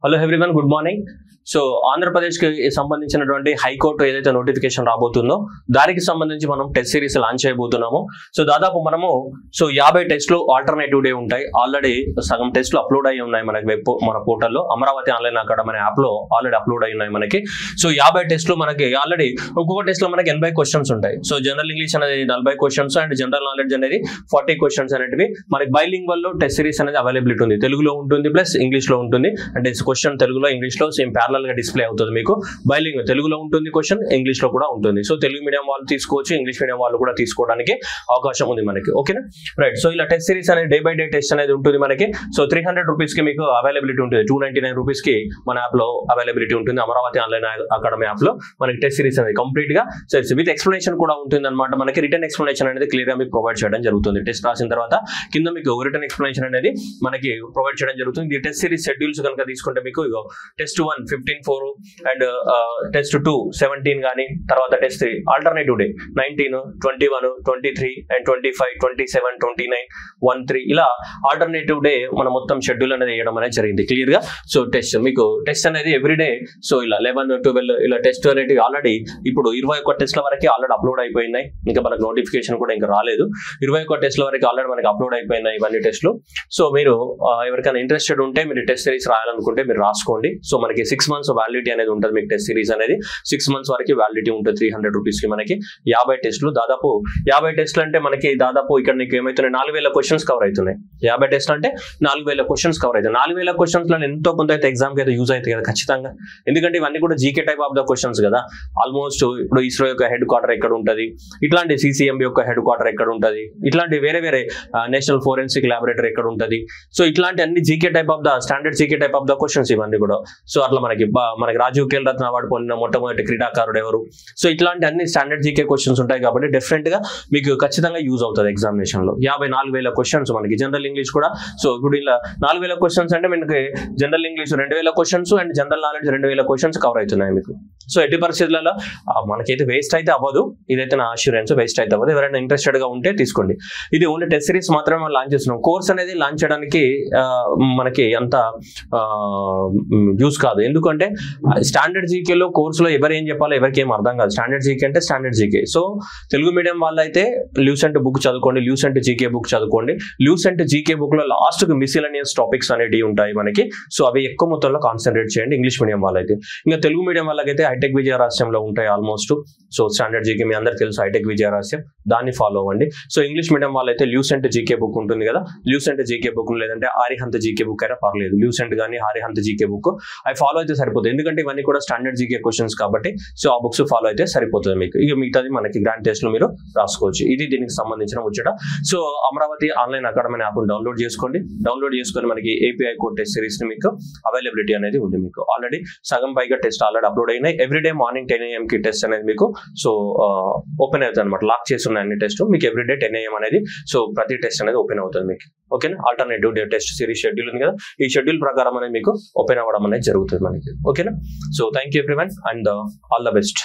Hello everyone, good morning. So ఆంధ్రప్రదేశ్కి సంబంధించినటువంటి high court ఏదైతే నోటిఫికేషన్ రాబోతుందో దానికి సంబంధించి మనం టెస్ట్ సిరీస్ లాంచ్ చేయబోతున్నాము. సో దాదాపు మనము 50 టెస్టులు ఆల్టర్నేటివ్ డే ఉంటాయి. ఆల్రెడీ సగం టెస్టులు అప్లోడ్ అయ్యి ఉన్నాయి మనకి మన పోర్టల్లో, అమరావతి ఆన్లైన్ అకాడమీ అనే యాప్లో ఆల్రెడీ అప్లోడ్ అయ్యి ఉన్నాయి మనకి. సో 50 టెస్టులు మనకి ఆల్రెడీ ఒక్కొక్క టెస్ట్లో మనకి 80 క్వశ్చన్స్ ఉంటాయి. సో జనరల్ ఇంగ్లీష్ అనేది 40 క్వశ్చన్స్ అండ్ జనరల్ నాలెడ్జ్ అనేది 40 క్వశ్చన్స్ అనేటివి మనకి బైలింగ్వల్ లో టెస్ట్ సిరీస్ అనేది అవైలబిలిటీ ఉంది. తెలుగులో ఉంటుంది ప్లస్ ఇంగ్లీష్ లో ఉంటుంది. అంటే క్వశ్చన్ తెలుగులో ఇంగ్లీష్ లో సేమ్ ప్యారలల్ గా డిస్ప్లే అవుతుంది మీకు. బైలింగ్ తెలుగులో ఉంటుంది, క్వశ్చన్ ఇంగ్లీష్ లో కూడా ఉంటుంది. సో తెలుగు మీడియం వాళ్ళు తీసుకోవచ్చు, ఇంగ్లీష్ మీడియం వాళ్ళు కూడా తీసుకోవడానికి అవకాశం ఉంది మనకి. ఓకేనా, రైట్. సో ఇలా టెస్ట్ సిరీస్ అనేది డే బై డే టెస్ట్ అనేది ఉంటుంది మనకి. సో 300 రూపీస్ కి మీకు అవైలబిలిటీ ఉంటుంది. 299 రూపీస్ కి మన యాప్ లో అవైలబిలిటీ ఉంటుంది. అమరావతి ఆన్లైన్ అకాడమీ యాప్ లో మనకి టెస్ట్ సిరీస్ అనేది కంప్లీట్ గా విత్ ఎక్స్ప్లెనేషన్ కూడా ఉంటుంది అనమాట. మనకి రిటర్న్ ఎక్స్ప్లెనేషన్ అనేది క్లియర్ గా మీకు ప్రొవైడ్ చేయడం జరుగుతుంది. టెస్ట్ రాసిన తర్వాత కింద మీకు రిటర్న్ ఎక్స్ప్లెనేషన్ అనేది మనకి ప్రొవైడ్ చేయడం జరుగుతుంది. ఈ టెస్ట్ సిరీస్ షెడ్యూల్స్ కనుక తీసుకుంటే మీకు టెస్ట్ 1 15/4 అండ్ టెస్ట్ 2 17 కానీ, తర్వాత టెస్ట్ 3 ఆల్టర్నేటివ్ డే 19 21 23 అండ్ 25 27 29 13 ఇలా ఆల్టర్నేటివ్ డే మనం మొత్తం షెడ్యూల్ అనేది వేయడం అనేది జరిగింది క్లియర్ గా. సో టెస్ట్ మీకు టెస్ట్ అనేది ఎవ్రీడే. సో ఇలా 11 12 ఇలా టెస్ట్ అనేది ఆల్రెడీ ఇప్పుడు 21 టెస్ట్ల వరకు ఆల్రెడీ అప్లోడ్ అయిపోయినాయి. ఇంకా మనకు నోటిఫికేషన్ కూడా ఇంకా రాలేదు. 21 టెస్ట్ల వరకు ఆల్రెడీ మనకి అప్లోడ్ అయిపోయినాయి ఇవన్నీ టెస్ట్లు. సో మీరు ఎవరికైనా ఇంట్రెస్టెడ్ ఉంటే మీరు టెస్ట్ సిరీస్ రాయాలనుకుంటే మీరు రాసుకోండి. సో మనకి 6 months వ్యాలిడిటీ అనేది ఉంటుంది మీకు. టెస్ట్ సిరీస్ అనేది 6 months వరకు వ్యాలిడిటీ ఉంటుంది. 300 రూపీస్ కి మనకి 50 టెస్టులు. దాదాపు 50 టెస్టులు అంటే మనకి దాదాపు ఇక్కడ నీకు ఏమైతున్నాయి 4000 క్వశ్చన్స్ కవర్ అవుతున్నాయి. 50 టెస్టులు అంటే 4000 క్వశ్చన్స్ కవర్ అవుతాయి. 4000 క్వశ్చన్స్ లో ఎంతో కొంత అయితే ఎగ్జామ్ కి అయితే యూజ్ అవుతాయి కదా ఖచ్చితంగా. ఎందుకంటే ఇవన్నీ కూడా GK type of the questions కదా. ఆల్మోస్ట్ ఇప్పుడు ఇస్రో యొక్క హెడ్ క్వార్టర్ ఎక్కడ ఉంటుంది, ఇట్లాంటి సిసిఎంబి యొక్క హెడ్ క్వార్టర్ ఎక్కడ ఉంటుంది, ఇట్లాంటి వేరే వేరే నేషనల్ ఫోరెన్సిక్ ల్యాబొరేటరీ ఎక్కడ ఉంటుంది. సో ఇట్లాంటి అన్ని GK type of the standard GK type of the questions ఇవన్నీ కూడా. సో అట్లా మనకి రాజీవ్ ఖేల్ రత్న అవార్డు పొందిన మొట్టమొదటి క్రీడాకారుడు ఎవరు. సో ఇట్లాంటి అన్ని స్టాండర్డ్ జీకే క్వశ్చన్స్ ఉంటాయి కాబట్టి డెఫినెట్ గా మీకు ఖచ్చితంగా యూజ్ అవుతుంది ఎగ్జామినేషన్ లో. 54,000 క్వశ్చన్స్ మనకి. జనరల్ ఇంగ్లీష్ కూడా సో ఇప్పుడు ఇలా 4,000 క్వశ్చన్స్ అంటే మనకి general English 2,000 questions and general knowledge 2,000 questions cover అవుతున్నాయి మీకు. సో ఎట్టి పరిస్థితులలో మనకైతే వేస్ట్ అయితే అవ్వదు. ఇదైతే నా అష్యూరెన్స్, వేస్ట్ అయితే అవ్వదు. ఎవరైనా ఇంట్రెస్టెడ్ గా ఉంటే తీసుకోండి. ఇది ఓన్లీ టెస్ట్ సిరీస్ మాత్రమే లాంచ్ చేస్తున్నాం. కోర్స్ అనేది లాంచ్ చేయడానికి మనకి అంత యూజ్ కాదు. ఎందుకంటే స్టాండర్డ్ జీకేలో కోర్సులో ఎవరు ఏం చెప్పాలో ఎవరికి ఏం అర్థం కాదు. స్టాండర్డ్ జీకే అంటే standard GK. So Telugu medium వాళ్ళైతే ల్యూసెంట్ బుక్ చదువుకోండి, ల్యూసెంట్ జీకే బుక్ చదువుకోండి. ల్యూసెంట్ జీకే బుక్ లో లాస్ట్ కి మిస్సిలేనియస్ టాపిక్స్ అనేవి ఉంటాయి మనకి. సో అవి ఎక్కువ మొత్తంలో కాన్సన్ట్రేట్ చేయండి ఇంగ్లీష్ మీడియం వాళ్ళైతే. ఇంకా తెలుగు మీడియం వాళ్ళకైతే హైటెక్ విజయరహస్యంలో ఉంటాయి ఆల్మోస్ట్. సో స్టాండర్డ్ జీకే మీ అందరికి తెలుసు, హైటెక్ విజయరహస్యం, దాన్ని ఫాలో అవ్వండి. సో ఇంగ్లీష్ మీడియం వాళ్ళైతే ల్యూసెంట్ జీకే బుక్ ఉంటుంది కదా, ల్యూసెంట్ జీకే బుక్ లేదంటే ఆరిహంత్ జీకే బుక్ అయినా పర్లేదు. ల్యూసెంట్ కానీ ఆరిహంత్ జీకే బుక్ అవి ఫాలో అయితే సరిపోతుంది. ఎందుకంటే ఇవన్నీ కూడా స్టాండర్డ్ జీకే క్వశ్చన్స్ కాబట్టి. సో ఆ బుక్స్ ఫాలో అయితే సరిపోతుంది మీకు. ఇక మిగతాది మనకి గ్రాండ్ టెస్ట్ లో మీరు రాసుకోవచ్చు. ఇది దీనికి సంబంధించిన ముచ్చట. So Amaravati online academy app download చేసుకోండి. డౌన్లోడ్ చేసుకొని మనకి ఏపీఐ కోడ్ టెస్ట్ సిరీస్ ని మీకు అవైలబిలిటీ అనేది ఉంది. మీకు ఆల్రెడీ సగం పైగా టెస్ట్ ఆల్రెడీ అప్లోడ్ అయినాయి. ఎవ్రీడే మార్నింగ్ 10 AM కి టెస్ట్ అనేది మీకు సో ఓపెన్ అవుతుంది అనమాట. లాక్ చేసి ఉన్నాయి అన్ని టెస్ట్ మీకు. ఎవ్రీడే 10 AM అనేది సో ప్రతి టెస్ట్ అనేది ఓపెన్ అవుతుంది మీకు. ఓకేనా, alternative day test series schedule ఉంది కదా, ఈ షెడ్యూల్ ప్రకారం అనేది మీకు ఓపెన్ అవ్వడం అనేది జరుగుతుంది మనకి. ఓకేనా, so thank you everyone and all the best.